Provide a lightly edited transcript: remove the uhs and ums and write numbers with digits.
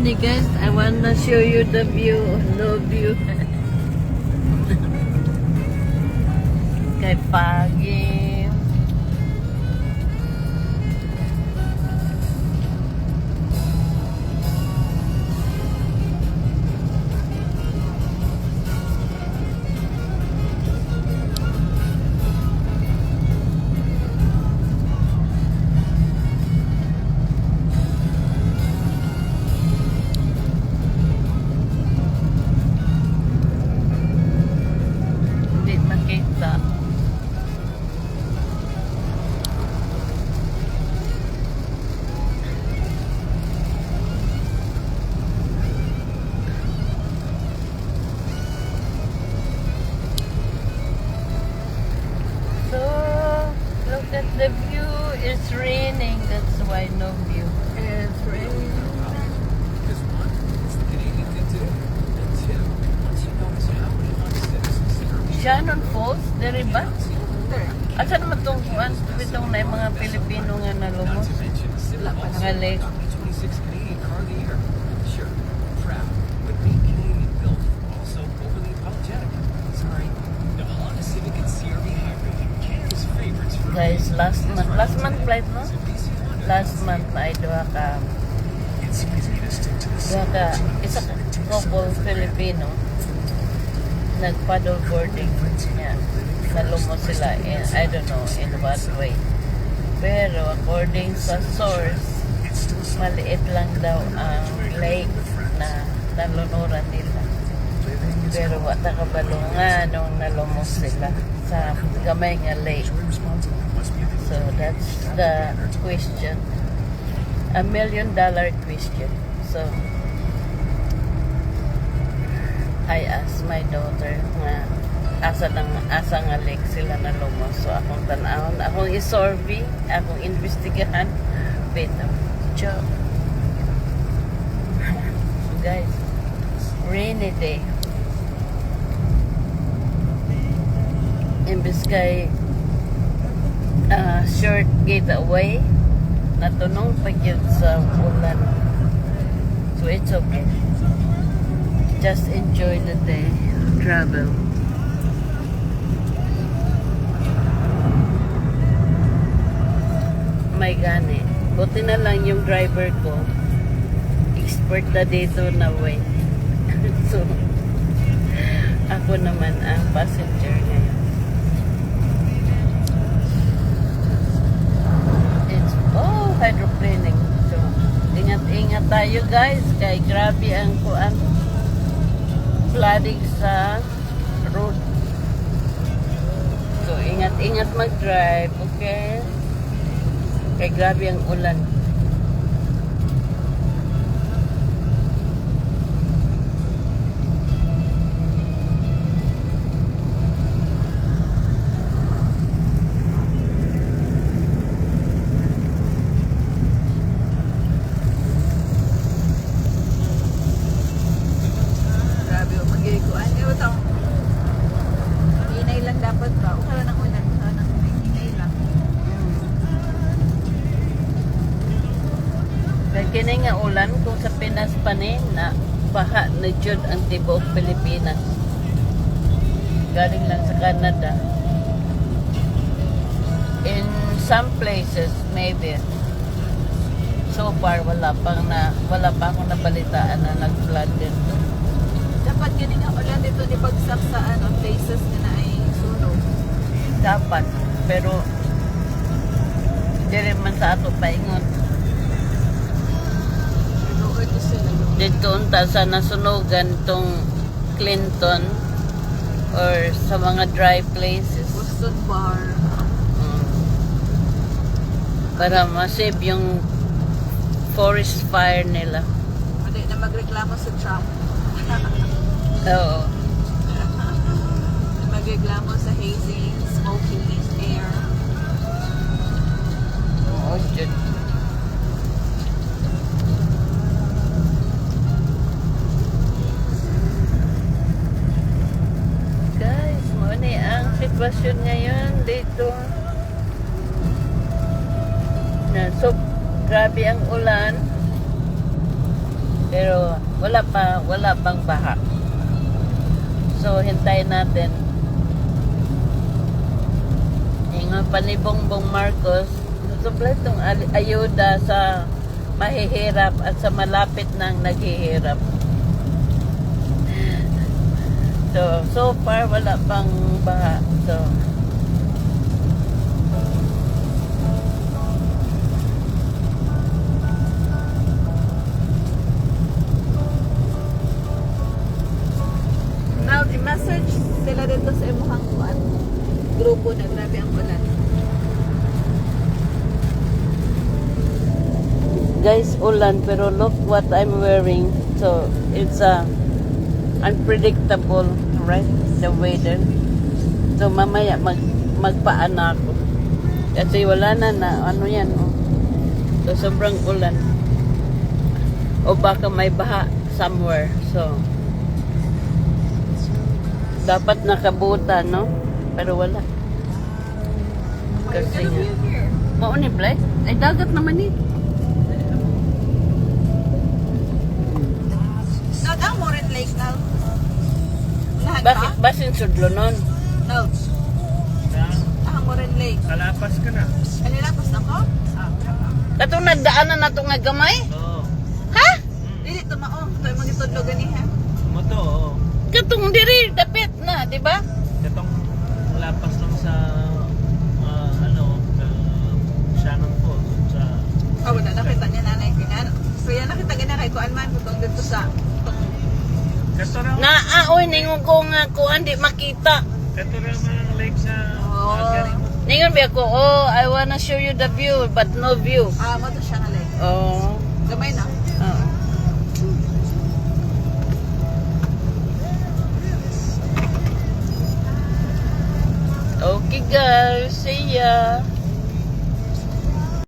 morning guys, I wanna show you the view, no view. Kay pagi. Hindi makita. So, look at the view. It's raining. That's why no view. It's raining. Because one, it's the Canadian thing to do. And two, once you notice how many citizens that are Shannon Falls, dere ba? Asa naman itong kuwan? Itong na yung mga Pilipino nga nalumos. not to mention City also Mga lake. 2026 Canadian Car of the Year. Sure, proud, but being Canadian built, also overly apologetic. Sorry, the Honda Civic and CR-V Hybrid, Canada's favorites for Guys, last month flight no? BC Honda. Last month ay duha ka It's easy to stick to the isa ka couple Filipino nag-paddle boarding niya. Nalumos sila in, I don't know in what way. Pero according sa source, maliit lang daw ang lake na nalunuran nila. Pero wata kabalungan nung nalumos sila sa gamay nga lake. So that's the question. $1 million question. So I asked my daughter nga asa nga lake sila nalumos. So akong tanawon, akong i-survey, akong investigahan. Beto. Joke. Guys, rainy day. Imbis kay short getaway, natunong pa yun sa ulan. So it's okay. Just enjoy the day. Travel. May gani. Buti na lang yung driver ko. Expert na dito na way. So, ako naman ang passenger ngayon. It's, hydroplaning. So, ingat-ingat tayo guys. Kaya grabe ang kuan. Flooding sa road. So, ingat-ingat mag-drive. Okay? Kaya grabe ang ulan. Grabe, mag-ikuan. Ewan tao. Hinay lang dapat ba? O kala ng ulan. Hinay lang. Kaya kini nga ulan kung sa Pinas pa ni na baha na jud ang tibuok Pilipinas. Galing lang sa Canada. In some places maybe. So far wala pa akong nabalitaan na nag-flood dito. Dapat yun nga ulan dito di bagsak sa places na ay sunog. Dapat pero dire man sa ato paingon. Pero ito sila. Dito unta sa nasunugan tong Clinton or sa mga dry places. Boston Bar. Para ma-save yung forest fire nila. Hindi na magreklamo sa Trump. Oo. Magreklamo sa hazy, smoky air. Oo, dyan. Guys, muna ang sitwasyon ngayon dito. Na so grabe ang ulan. Pero wala pang baha. So hintayin natin. Yung panibongbong Marcos, supply itong ayuda sa mahihirap at sa malapit ng naghihirap. So far wala pang baha. So Now, i-message sila dito sa imuhang kuan. Grupo na grabe ang ulan. guys, ulan, pero look what I'm wearing. So it's unpredictable, right? The weather. So mamaya magpaana ako. Kasi wala na ano yan, oh. So sobrang ulan. O baka may baha somewhere. So dapat nakabuta, no? Pero wala. Kasi nga. Mauni, Blay? Ay, dagat naman eh. Nagang Morin Lake now. Lahat Bakit ba? basin sudlo nun? No. Ang Morin Lake. Kalapas ka na. Kanilapos na ko? Katong nagdaanan na ito nga gamay? Oo. Ha? Dili ito mao. Ito yung mga itudlo ganiha. Moto, oo. Katong diri, dapit na, di ba? Itong lapas lang sa Shannon Falls sa Wala nakita niya nanay kinan. Kaya nakita gina kay kuan man kung dito sa Katorang Oy, ningon ko nga kuan di makita. ang lake sa Oh. Algarin mo. Ningon ba ko, oh, I wanna show you the view, but no view. mo to siya nga lake. Oh. Gamay na. Oo. Okay guys, see ya.